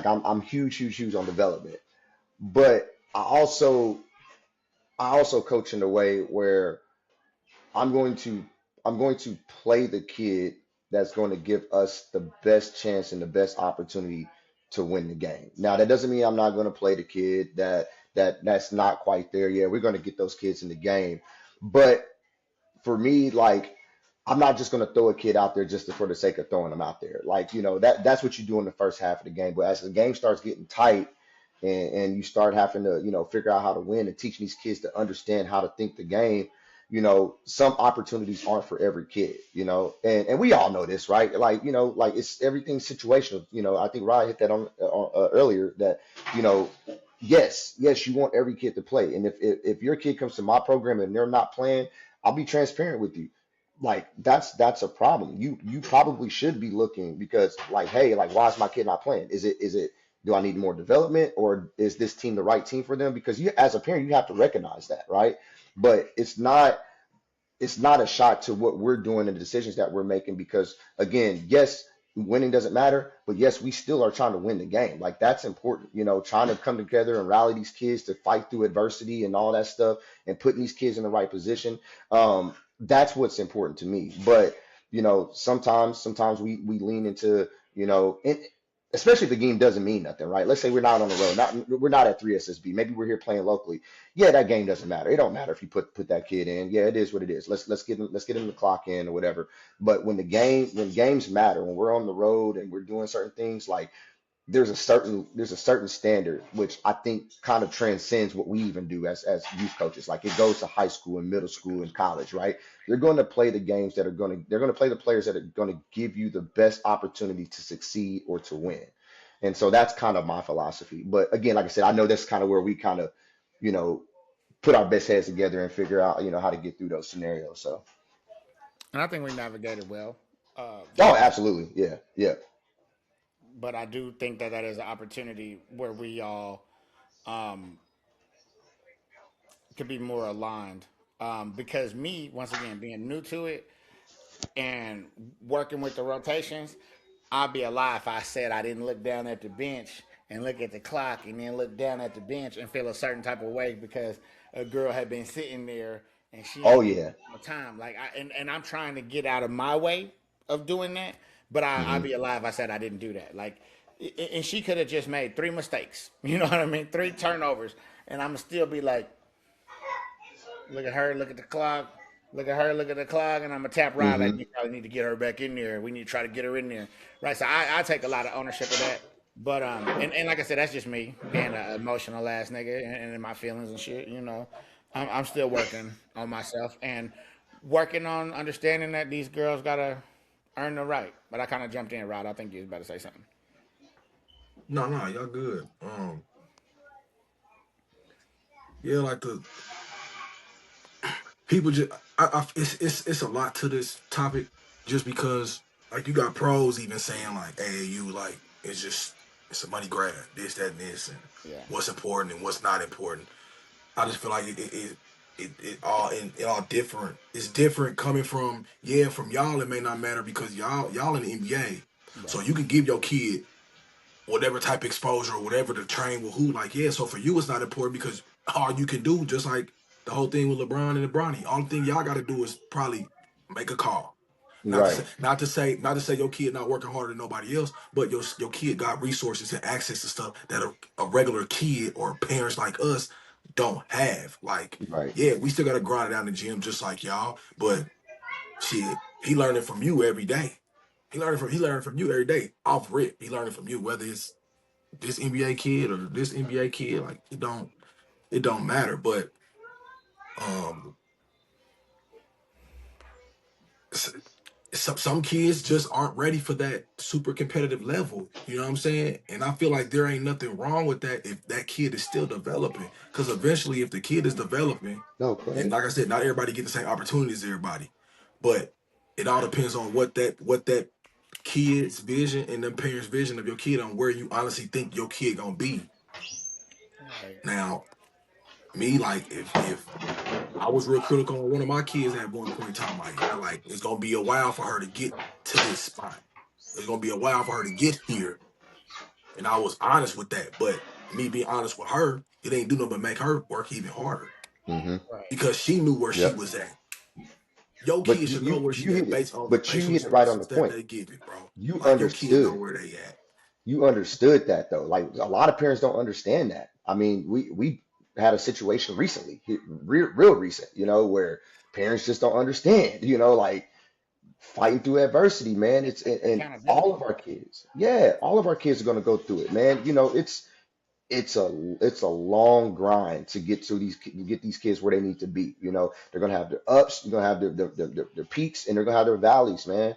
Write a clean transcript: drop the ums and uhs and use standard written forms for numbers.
Like I'm huge on development, but I also coach in a way where I'm going to I'm going to play the kid that's going to give us the best chance and the best opportunity to win the game. Now that doesn't mean I'm not going to play the kid that's not quite there yet. We're going to get those kids in the game. But for me, like I'm not just going to throw a kid out there just for the sake of throwing them out there. Like, that's what you do in the first half of the game. But as the game starts getting tight and you start having to, figure out how to win and teaching these kids to understand how to think the game, some opportunities aren't for every kid, and we all know this, right? Like, like it's everything's situational. I think Ryan hit that on earlier that, you know, yes, you want every kid to play. And if your kid comes to my program and they're not playing, I'll be transparent with you. Like that's a problem. You probably should be looking because like, hey, like why is my kid not playing? Is it do I need more development or is this team the right team for them? Because you as a parent, you have to recognize that, right? But it's not a shot to what we're doing and the decisions that we're making because again, yes, winning doesn't matter, but yes, we still are trying to win the game. Like that's important, trying to come together and rally these kids to fight through adversity and all that stuff and putting these kids in the right position. That's what's important to me. But sometimes we lean into, and especially if the game doesn't mean nothing, right? Let's say we're not on the road, we're not at 3SSB. Maybe we're here playing locally. Yeah, that game doesn't matter. It don't matter if you put that kid in. Yeah, it is what it is. Let's get him the clock in or whatever. But when games matter, when we're on the road and we're doing certain things, like there's a certain standard which I think kind of transcends what we even do as youth coaches. Like it goes to high school and middle school and college, right? They're going to play the games they're going to play the players that are going to give you the best opportunity to succeed or to win. And so that's kind of my philosophy. But again, like I said, I know that's kind of where we kind of, you know, put our best heads together and figure out, how to get through those scenarios. So, And I think we navigated well. oh, But absolutely. Yeah. Yeah. but I do think that that is an opportunity where we all um, could be more aligned. Because me, once again, being new to it and working with the rotations, I'd be a lie if I said I didn't look down at the bench and look at the clock and then look down at the bench and feel a certain type of way because a girl had been sitting there and she Oh, ain't getting yeah. no time. Like and I'm trying to get out of my way of doing that, but I'd Hmm. be a lie if I said I didn't do that. Like, and she could have just made three mistakes. You know what I mean? Three turnovers, and I'm still be like, look at her, look at the clock. Look at her, look at the clock, and I'm gonna tap Rod like Hmm. we probably need to get her back in there. We need to try to get her in there, right? So I take a lot of ownership of that. But and like I said, that's just me being an emotional ass nigga and in my feelings and shit. I'm still working on myself and working on understanding that these girls gotta earn the right. But I kind of jumped in, Rod. I think you was about to say something. No, y'all good. Yeah, like the people just, it's a lot to this topic, just because like you got pros even saying like, hey, you like it's a money grab, this, that, and this, and Yeah, what's important and what's not important. I just feel like it all different. It's different coming from, yeah, from y'all. It may not matter because y'all in the NBA, so right. you can give your kid whatever type of exposure or whatever to train with who. Like, yeah, so for you it's not important because all you can do, just like the whole thing with LeBron and Bronny, all the thing y'all got to do is probably make a call. Right. Not to say your kid not working harder than nobody else, but your kid got resources and access to stuff that a regular kid or parents like us don't have. Like, Right. yeah, we still gotta grind it out in the gym just like y'all, but shit, he learning from you every day. He learning from you every day. Off rip, he learning from you, whether it's this NBA kid or this NBA kid. Like, it don't matter. But um, s- some kids just aren't ready for that super competitive level. You know what I'm saying? And I feel like there ain't nothing wrong with that if that kid is still developing. Because eventually, if the kid is developing, No, and correct. like I said, not everybody get the same opportunities as everybody, but it all depends on what that kid's vision and the parents' vision of your kid on where you honestly think your kid gonna be. Right. Now, me, like, if I was real critical on one of my kids at one point in time, like, yeah, like it's gonna be a while for her to get to this spot. It's gonna be a while for her to get here. And I was honest with that. But me being honest with her, it ain't do nothing but make her work even harder Hmm. Right. because she knew where she Yep. was at. Your But kid should know where you she hit at it. based on the But you facial hit it right on the expressions that point. they give it, bro. You Like your kid know understood. where they at. You understood that though. Like a lot of parents don't understand that. I mean, we had a situation recently, real recent, where parents just don't understand. Like fighting through adversity, man. And all Accountability. of our kids, yeah, all of our kids are gonna go through it, man. It's a long grind to get these kids where they need to be. They're gonna have their ups, you're gonna have their peaks, and they're gonna have their valleys, man.